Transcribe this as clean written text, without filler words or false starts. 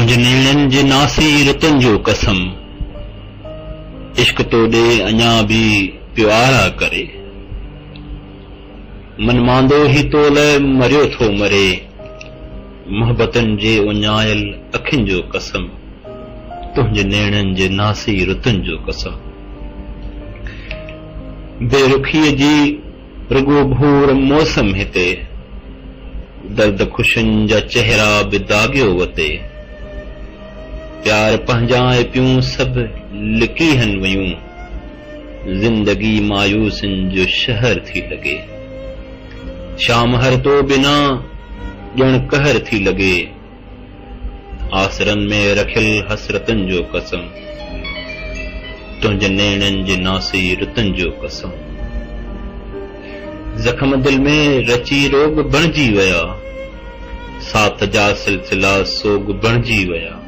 तुंहिंजे नेणनि जे नासी रुतनि जो कसम, इश्क तो ॾे अञा बि प्यारा करे। मन मांदो ही तो लाइ मरियो थो मरे, मोहबतनि जे उञायल अखियुनि जो कसम, तुंहिंजे नेणनि जे नासी रुतनि जो कसम। बेरुखीअ जी रुगो भूर मौसम हिते, दर्द खुशियुनि जा चेहरा बि दागियो वते। प्यार पंहिंजाए पियूं सभु लिकी हन वयूं, ज़िंदगी मायूसनि जो शहर थी लॻे। शाम हर तो बिना ॼण कहर थी लॻे, आसरनि में रखियल हसरतनि जो कसम, तुंहिंजे नेणनि जे नासी रुतनि जो कसम। ज़ख़्म दिल में रची रोग बणिजी विया, साथ जा सिलसिला सोग बणिजी विया।